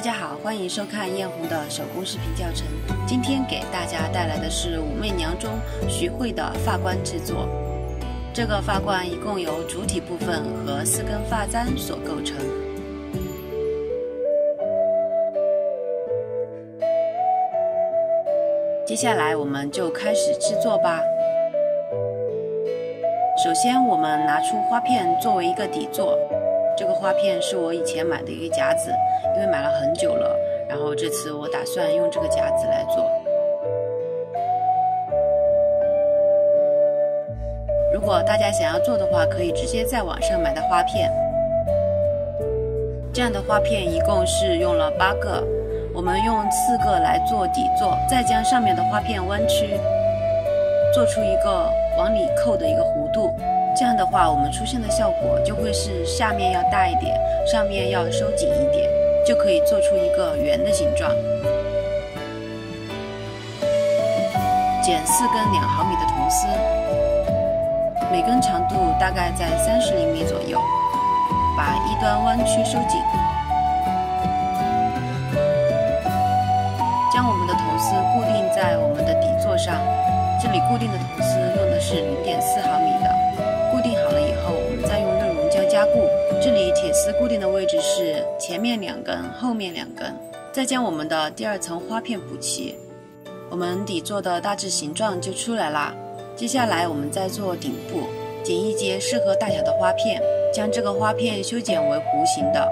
家好，欢迎收看艳红的手工视频教程。今天给大家带来的是武媚娘中徐慧的发冠制作。这个发冠一共由主体部分和4根发簪所构成。接下来我们就开始制作吧。首先我们拿出花片作为一个底座。这个花片是我以前买的一个夹子，因为买了很久了，然后这次我打算用这个夹子来做。如果大家想要做的话，可以直接在网上买的花片。这样的花片一共是用了8个，我们用4个来做底座，再将上面的花片弯曲，做出一个往里扣的一个弧度。这样的话，我们出现的效果就会是下面要大一点，上面要收紧一点，就可以做出一个圆的形状。剪4根2毫米的铜丝，每根长度大概在30厘米左右，把一端弯曲收紧。将我们的铜丝固定在我们的底座上，这里固定的铜丝用的是0.4毫米的。固定好了以后，我们再用热熔胶加固。这里铁丝固定的位置是前面2根，后面2根。再将我们的第2层花片补齐，我们底座的大致形状就出来啦。接下来我们再做顶部，剪一截适合大小的花片，将这个花片修剪为弧形的，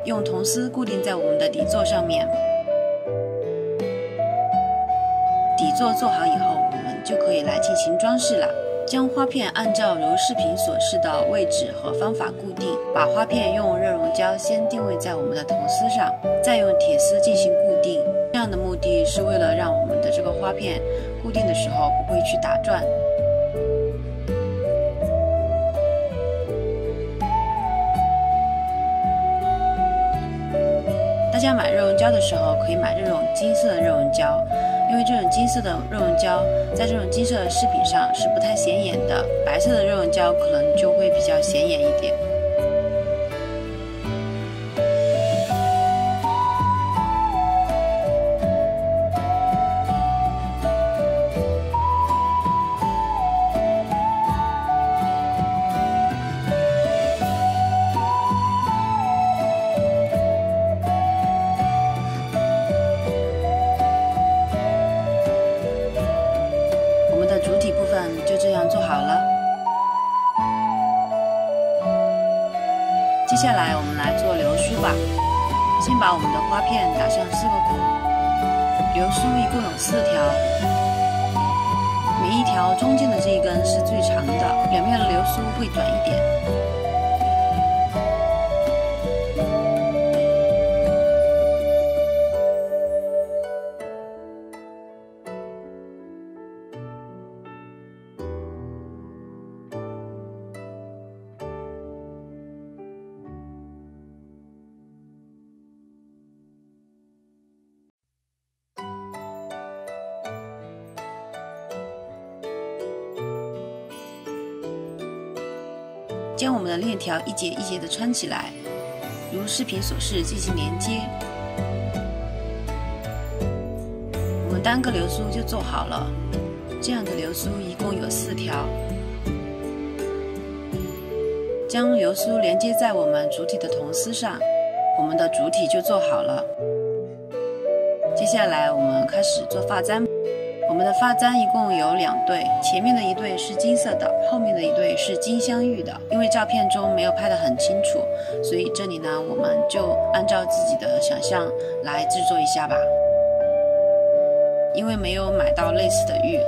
用铜丝固定在我们的底座上面。底座做好以后，我们就可以来进行装饰了。将花片按照如视频所示的位置和方法固定，把花片用热熔胶先定位在我们的铜丝上，再用铁丝进行固定。这样的目的是为了让我们的这个花片固定的时候不会去打转。大家买热熔胶的时候可以买这种金色的热熔胶，因为这种金色的热熔胶在这种金色的饰品上是不太显眼的，白色的热熔胶可能就会比较显眼一点。主体部分就这样做好了。接下来我们来做流苏吧。先把我们的花片打上4个孔，流苏一共有4条，每一条中间的这一根是最长的，两面的流苏会短一点。将我们的链条一节一节的穿起来，如视频所示进行连接。我们单个流苏就做好了，这样的流苏一共有4条。将流苏连接在我们主体的铜丝上，我们的主体就做好了。接下来我们开始做发簪。我们的发簪一共有2对，前面的一对是金色的，后面的一对是金镶玉的。因为照片中没有拍得很清楚，所以这里呢，我们就按照自己的想象来制作一下吧。因为没有买到类似的玉，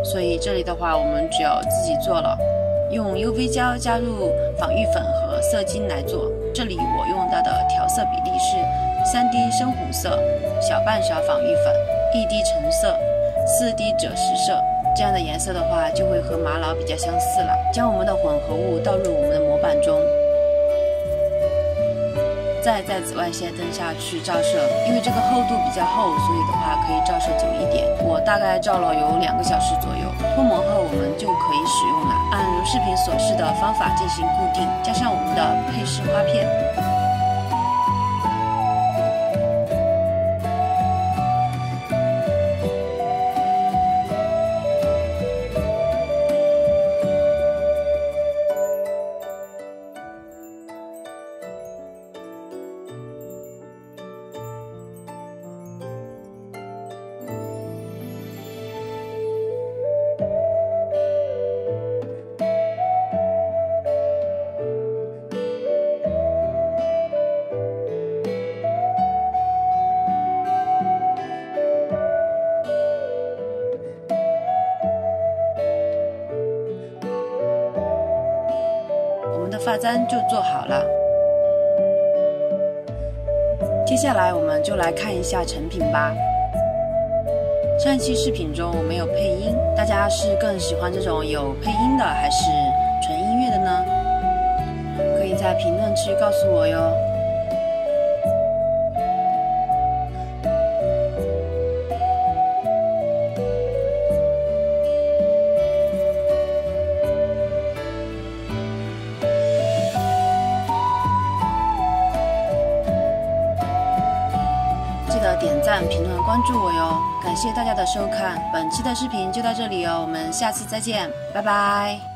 所以这里的话我们只有自己做了。用 UV 胶加入仿玉粉和色精来做。这里我用到的调色比例是3滴深红色，小半勺仿玉粉，1滴橙色，4滴赭石色，这样的颜色的话就会和玛瑙比较相似了。将我们的混合物倒入我们的模板中，再在紫外线灯下去照射，因为这个厚度比较厚，所以的话可以照射久一点。我大概照了有2个小时左右，脱模后我们就可以使用了。按如视频所示的方法进行固定，加上我们的配饰花片。发簪就做好了。接下来我们就来看一下成品吧。上一期视频中我没有配音，大家是更喜欢这种有配音的还是纯音乐的呢？可以在评论区告诉我哟。记得点赞、评论、关注我哟！感谢大家的收看，本期的视频就到这里哦，我们下次再见，拜拜。